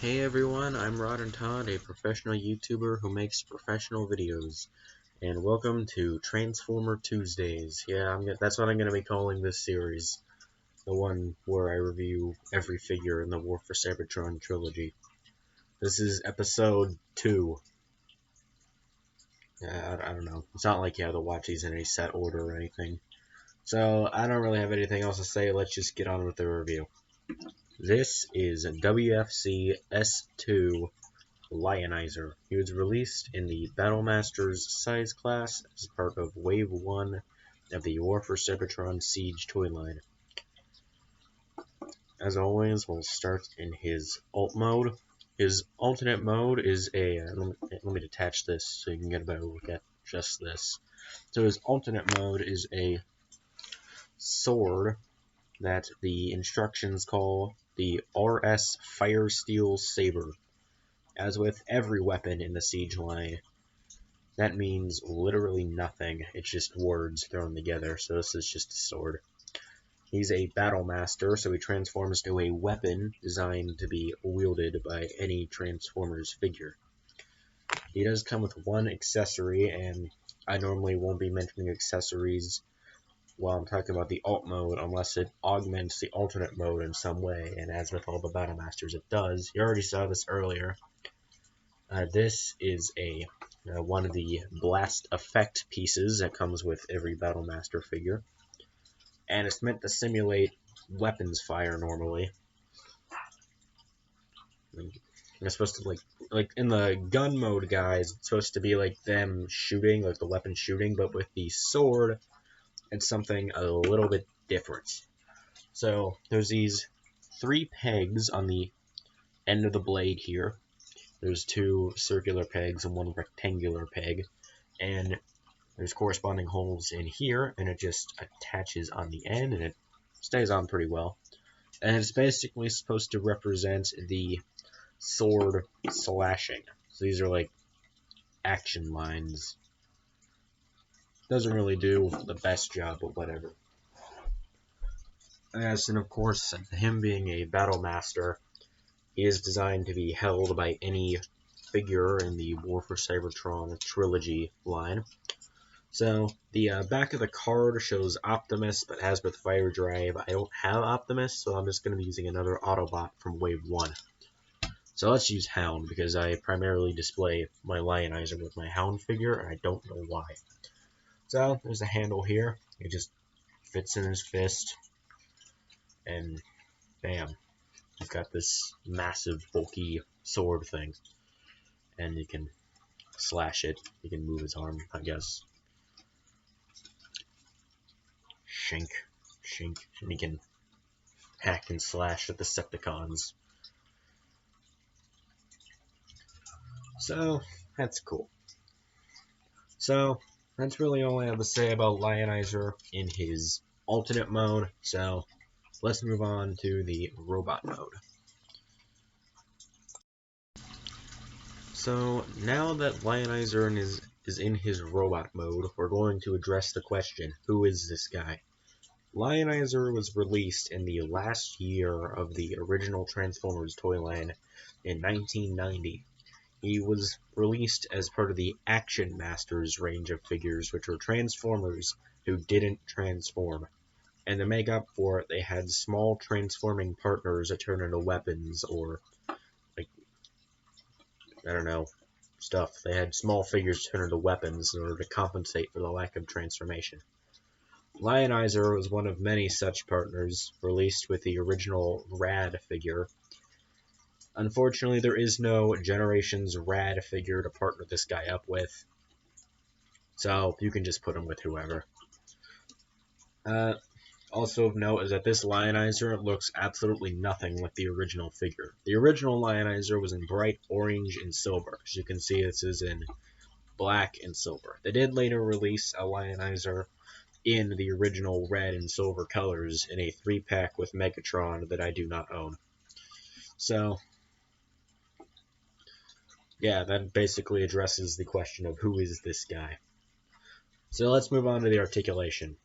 Hey everyone, I'm Rod and Todd, a professional YouTuber who makes professional videos, and welcome to Transformer Tuesdays. Yeah, that's what I'm going to be calling this series, the one where I review every figure in the War for Cybertron trilogy. This is episode 2. I don't know, it's not like you have to watch these in any set order or anything. So, I don't really have anything else to say, let's just get on with the review. This is WFC-S2 Lionizer. He was released in the Battlemasters size class as part of Wave 1 of the War for Cybertron Siege toy line. As always, we'll start in his alt mode. His alternate mode is a... let me detach this so you can get a better look at just this. So his alternate mode is a sword that the instructions call the RS Fire Steel Saber. As with every weapon in the Siege line, that means literally nothing. It's just words thrown together, so this is just a sword. He's a Battle Master, so he transforms to a weapon designed to be wielded by any Transformers figure. He does come with one accessory, and I normally won't be mentioning accessories while I'm talking about the alt mode unless it augments the alternate mode in some way, and as with all the Battle Masters it does. You already saw this earlier. This is one of the blast effect pieces that comes with every Battle Master figure, and it's meant to simulate weapons fire normally. It's supposed to like in the gun mode, guys. It's supposed to be like them shooting, like the weapon shooting, but with the sword, it's something a little bit different. So there's these 3 pegs on the end of the blade here. There's 2 circular pegs and 1 rectangular peg, and there's corresponding holes in here, and it just attaches on the end, and it stays on pretty well. And it's basically supposed to represent the sword slashing. So these are like action lines. Doesn't really do the best job, but whatever. Yes, and of course, him being a Battle Master, he is designed to be held by any figure in the War for Cybertron trilogy line. So, the back of the card shows Optimus, but as with Fire Drive, I don't have Optimus, so I'm just going to be using another Autobot from Wave 1. So let's use Hound, because I primarily display my Lionizer with my Hound figure, and I don't know why. So, there's a handle here. It just fits in his fist, and bam. He's got this massive, bulky sword thing. And you can slash it. You can move his arm, I guess. Shink. And you can hack and slash at the Decepticons. So, that's cool. So, that's really all I have to say about Lionizer in his alternate mode. So, let's move on to the robot mode. So, now that Lionizer is in his robot mode, we're going to address the question, who is this guy? Lionizer was released in the last year of the original Transformers toy line in 1990. He was released as part of the Action Masters range of figures, which were Transformers who didn't transform. And to make up for it, they had small transforming partners that turn into weapons or, like, I don't know, stuff. They had small figures turn into weapons in order to compensate for the lack of transformation. Lionizer was one of many such partners, released with the original Rad figure. Unfortunately, there is no Generations Rad figure to partner this guy up with, so you can just put him with whoever. Also of note is that this Lionizer looks absolutely nothing like the original figure. The original Lionizer was in bright orange and silver. As you can see, this is in black and silver. They did later release a Lionizer in the original red and silver colors in a 3-pack with Megatron that I do not own. So, yeah, that basically addresses the question of who is this guy. So let's move on to the articulation.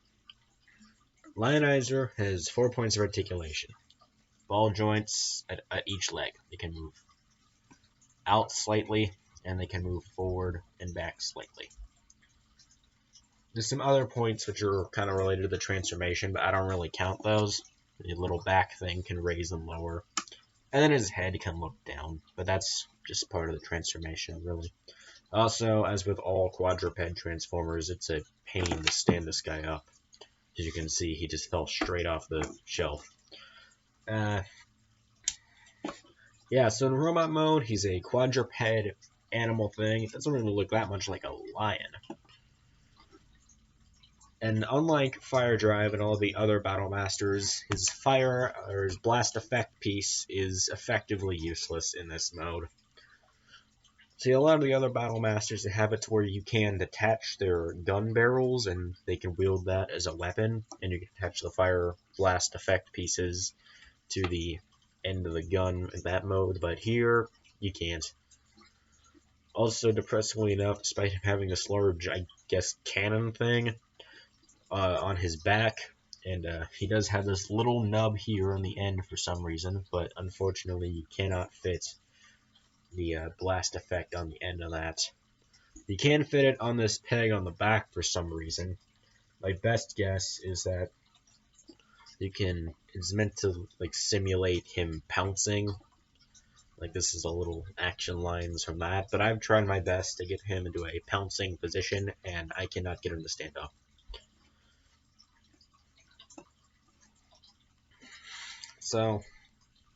Lionizer has 4 points of articulation. Ball joints at each leg. They can move out slightly, and they can move forward and back slightly. There's some other points which are kind of related to the transformation, but I don't really count those. The little back thing can raise and lower, and then his head can look down, but that's just part of the transformation, really. Also, as with all quadruped transformers, it's a pain to stand this guy up. As you can see, he just fell straight off the shelf. Yeah, so in robot mode, he's a quadruped animal thing. It doesn't really look that much like a lion. And unlike Fire Drive and all the other Battle Masters, his fire or his blast effect piece is effectively useless in this mode. See, a lot of the other Battle Masters, they have it to where you can detach their gun barrels and they can wield that as a weapon, and you can attach the fire blast effect pieces to the end of the gun in that mode, but here you can't. Also, depressingly enough, despite him having this large, I guess, cannon thing on his back, and he does have this little nub here on the end for some reason, but unfortunately you cannot fit the blast effect on the end of that. You can fit it on this peg on the back for some reason. My best guess is that it's meant to like simulate him pouncing. Like this is a little action lines from that, but I've tried my best to get him into a pouncing position, and I cannot get him to stand up. So,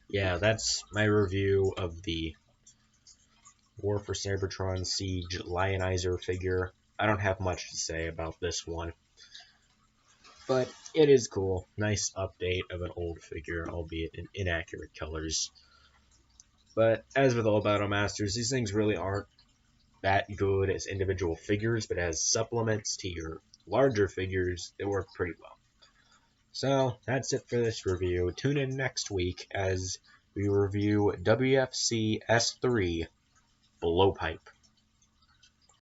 yeah, that's my review of the War for Cybertron Siege Lionizer figure. I don't have much to say about this one, but it is cool. Nice update of an old figure, albeit in inaccurate colors. But as with all Battle Masters, these things really aren't that good as individual figures, but as supplements to your larger figures, they work pretty well. So that's it for this review. Tune in next week as we review WFC-S2 Blowpipe.